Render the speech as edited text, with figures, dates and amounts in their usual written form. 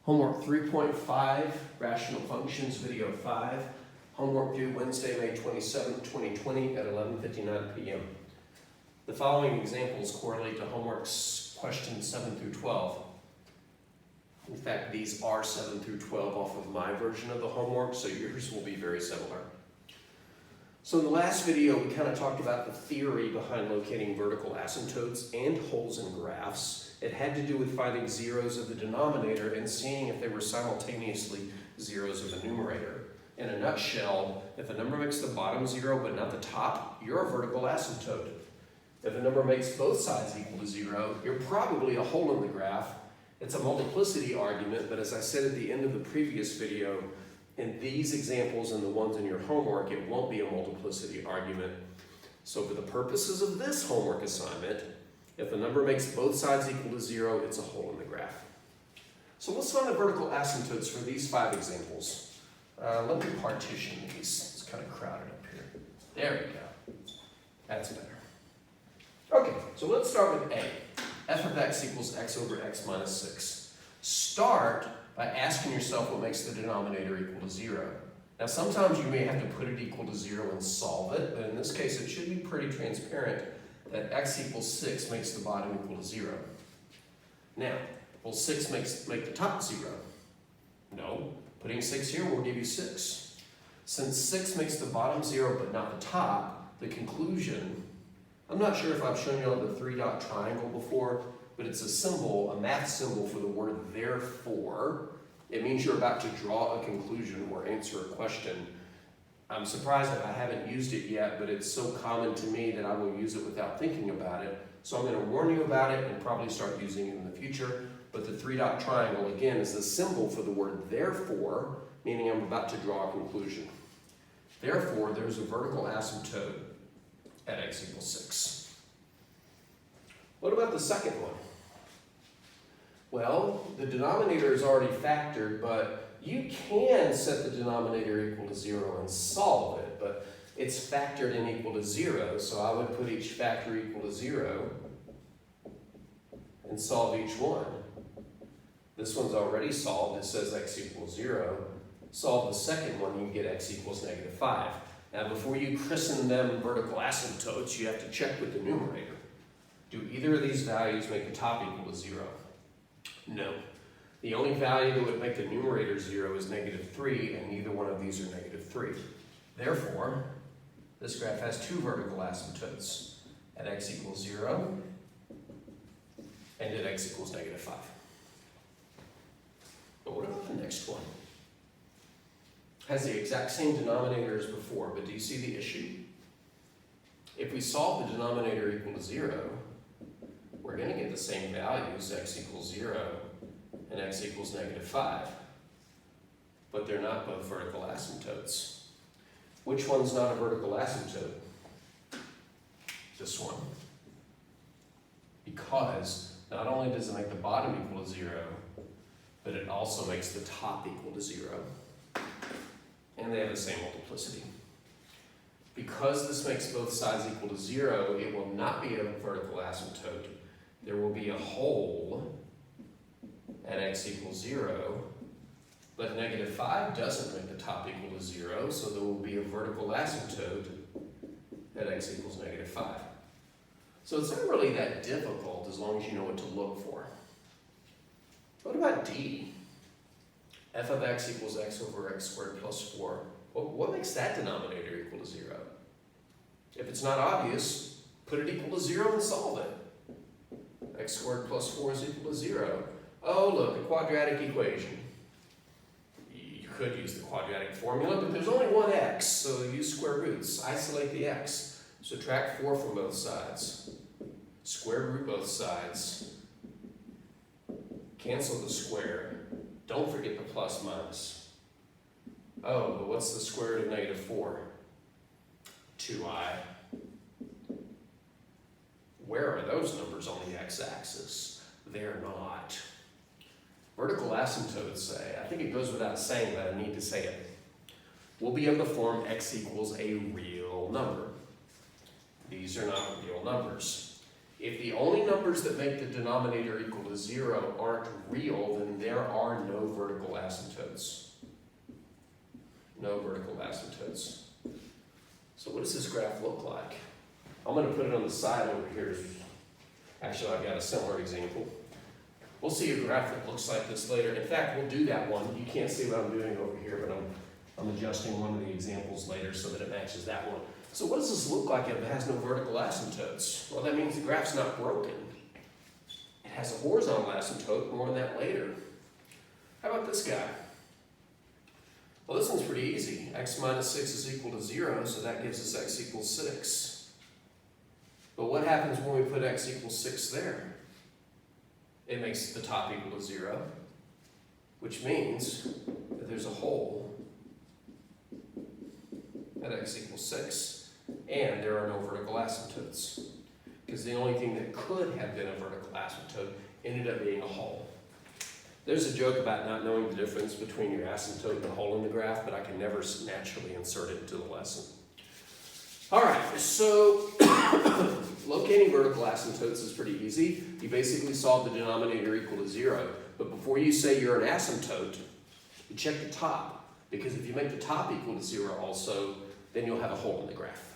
Homework 3.5, Rational Functions, Video 5. Homework due Wednesday, May 27, 2020 at 11:59 p.m. The following examples correlate to homeworks questions 7 through 12. In fact, these are 7 through 12 off of my version of the homework, so yours will be very similar. So in the last video, we kind of talked about the theory behind locating vertical asymptotes and holes in graphs. It had to do with finding zeros of the denominator and seeing if they were simultaneously zeros of the numerator. In a nutshell, if a number makes the bottom zero but not the top, you're a vertical asymptote. If a number makes both sides equal to zero, you're probably a hole in the graph. It's a multiplicity argument, but as I said at the end of the previous video, in these examples and the ones in your homework, it won't be a multiplicity argument. So for the purposes of this homework assignment, if a number makes both sides equal to zero, it's a hole in the graph. So let's find the vertical asymptotes for these 5 examples. Let me partition these. It's kind of crowded up here. There we go. That's better. Okay, so let's start with A. F of x equals x over x minus 6. Start by asking yourself what makes the denominator equal to 0. Now sometimes you may have to put it equal to 0 and solve it, but in this case it should be pretty transparent that x equals 6 makes the bottom equal to 0. Now, will 6 make the top 0? No. Putting 6 here will give you 6. Since 6 makes the bottom 0 but not the top, the conclusion, I'm not sure if I've shown you the 3-dot triangle before, but it's a symbol, a math symbol for the word therefore. It means you're about to draw a conclusion or answer a question. I'm surprised that I haven't used it yet, but it's so common to me that I will use it without thinking about it. So I'm going to warn you about it and probably start using it in the future. But the 3-dot triangle, again, is the symbol for the word therefore, meaning I'm about to draw a conclusion. Therefore, there's a vertical asymptote at x equals 6. What about the second one? Well, the denominator is already factored, but you can set the denominator equal to 0 and solve it, but it's factored in equal to 0, so I would put each factor equal to 0 and solve each one. This one's already solved. It says x equals 0. Solve the second one, you get x equals negative 5. Now, before you christen them vertical asymptotes, you have to check with the numerator. Do either of these values make the top equal to 0? No. The only value that would make the numerator 0 is negative 3, and neither one of these are negative 3. Therefore, this graph has 2 vertical asymptotes at x equals 0 and at x equals negative 5. But what about the next one? Has the exact same denominator as before, but do you see the issue? If we solve the denominator equal to 0, we're going to get the same values, x equals 0 and x equals negative 5. But they're not both vertical asymptotes. Which one's not a vertical asymptote? This one. Because not only does it make the bottom equal to 0, but it also makes the top equal to 0. And they have the same multiplicity. Because this makes both sides equal to 0, it will not be a vertical asymptote. There will be a hole at x equals 0, but negative 5 doesn't make the top equal to 0, so there will be a vertical asymptote at x equals negative 5. So it's not really that difficult as long as you know what to look for. What about D? F of x equals x over x squared plus 4. Well, what makes that denominator equal to 0? If it's not obvious, put it equal to 0 and solve it. X squared plus 4 is equal to 0. Oh, look, a quadratic equation. You could use the quadratic formula, but there's only one x, so use square roots. Isolate the x. Subtract 4 from both sides. Square root both sides. Cancel the square. Don't forget the plus minus. Oh, but what's the square root of negative 4? 2i. Where are those numbers on the x-axis? They're not. Vertical asymptotes say, I think it goes without saying that I need to say it, will be of the form x equals a real number. These are not real numbers. If the only numbers that make the denominator equal to 0 aren't real, then there are no vertical asymptotes. No vertical asymptotes. So what does this graph look like? I'm going to put it on the side over here. Actually, I've got a similar example. We'll see a graph that looks like this later. In fact, we'll do that one. You can't see what I'm doing over here, but I'm adjusting one of the examples later so that it matches that one. So what does this look like if it has no vertical asymptotes? Well, that means the graph's not broken. It has a horizontal asymptote, more on that later. How about this guy? Well, this one's pretty easy. X minus 6 is equal to 0, so that gives us x equals 6. But what happens when we put x equals 6 there? It makes the top equal to 0, which means that there's a hole at x equals 6. And there are no vertical asymptotes, because the only thing that could have been a vertical asymptote ended up being a hole. There's a joke about not knowing the difference between your asymptote and a hole in the graph, but I can never naturally insert it into the lesson. All right, so locating vertical asymptotes is pretty easy. You basically solve the denominator equal to 0, but before you say you're an asymptote, you check the top, because if you make the top equal to 0 also, then you'll have a hole in the graph.